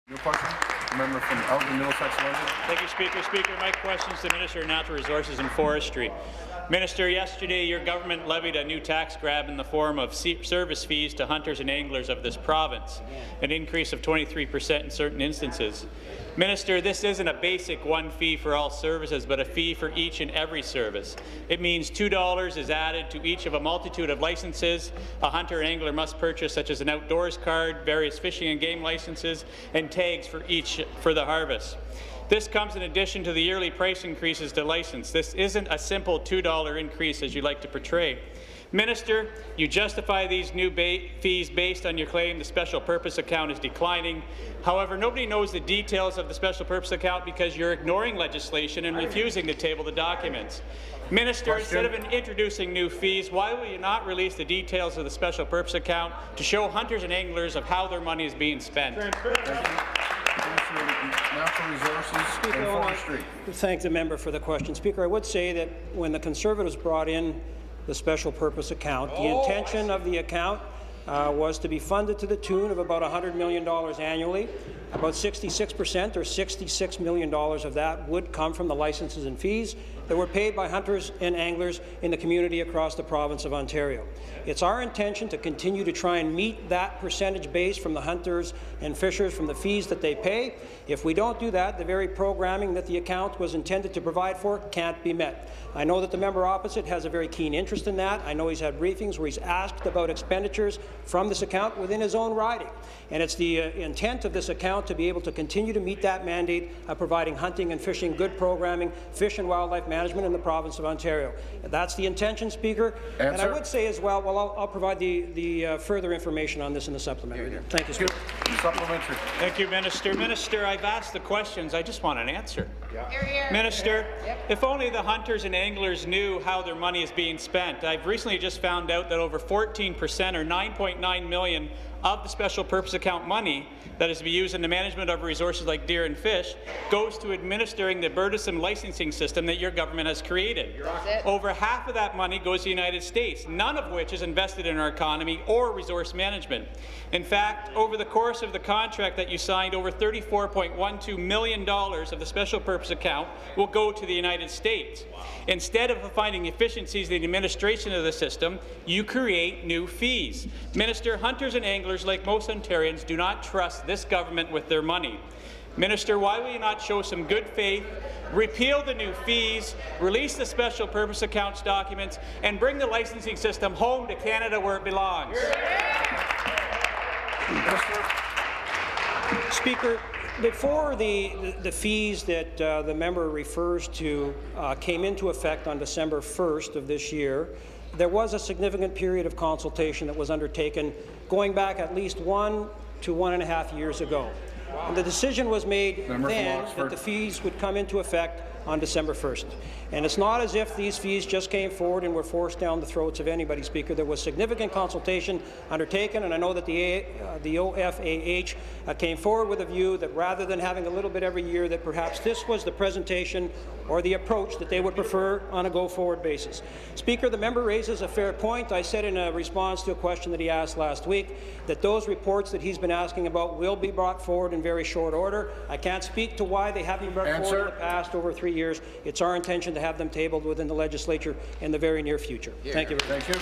Your question? Member from Elgin, Middlesex, London. Thank you, Speaker. Speaker, my question is to the Minister of Natural Resources and Forestry. Minister, yesterday your government levied a new tax grab in the form of service fees to hunters and anglers of this province, an increase of 23% in certain instances. Minister, this isn't a basic one fee for all services, but a fee for each and every service. It means $2 is added to each of a multitude of licenses a hunter and angler must purchase, such as an outdoors card, various fishing and game licenses, and tags for each for the harvest. This comes in addition to the yearly price increases to license. This isn't a simple $2 increase as you like to portray. Minister, you justify these new fees based on your claim the special purpose account is declining. However, nobody knows the details of the special purpose account because you're ignoring legislation and refusing to table the documents. Minister, instead of introducing new fees, why will you not release the details of the special purpose account to show hunters and anglers of how their money is being spent? Natural Resources and Forestry. Thank the member for the question. Speaker, I would say that when the Conservatives brought in the special purpose account, the intention of the account was to be funded to the tune of about $100 million annually. About 66% or $66 million of that would come from the licenses and fees that were paid by hunters and anglers in the community across the province of Ontario. It's our intention to continue to try and meet that percentage base from the hunters and fishers from the fees that they pay. If we don't do that, the very programming that the account was intended to provide for can't be met. I know that the member opposite has a very keen interest in that. I know he's had briefings where he's asked about expenditures from this account within his own riding. And it's the intent of this account to be able to continue to meet that mandate of providing hunting and fishing good programming, fish and wildlife management in the province of Ontario. That's the intention, Speaker. Answer. And I would say as well, I'll provide the further information on this in the supplementary. Thank you, Speaker. Supplementary. Thank you, Minister. Minister, I've asked the questions. I just want an answer. Minister, if only the hunters and anglers knew how their money is being spent. I've recently just found out that over 14% or $9.9 million of the special purpose account money that is to be used in the management of resources like deer and fish goes to administering the burdensome licensing system that your government has created. Over half of that money goes to the United States, none of which is invested in our economy or resource management. In fact, over the course of the contract that you signed, over $34.12 million of the special purpose account will go to the United States. Instead of finding efficiencies in the administration of the system, you create new fees. Minister, hunters and anglers, like most Ontarians, do not trust this government with their money. Minister, why will you not show some good faith, repeal the new fees, release the special purpose accounts documents, and bring the licensing system home to Canada where it belongs? Speaker, before the fees that the member refers to came into effect on December 1st of this year, there was a significant period of consultation that was undertaken going back at least 1 to 1.5 years ago. And the decision was made then that the fees would come into effect on December 1st. And it's not as if these fees just came forward and were forced down the throats of anybody, Speaker. There was significant consultation undertaken, and I know that the OFAH came forward with a view that rather than having a little bit every year, that perhaps this was the presentation or the approach that they would prefer on a go-forward basis. Speaker, the member raises a fair point. I said in a response to a question that he asked last week that those reports that he's been asking about will be brought forward in very short order. I can't speak to why they haven't been brought forward in the past over 3 years. It's our intention to have them tabled within the legislature in the very near future. Thank you. Thank you.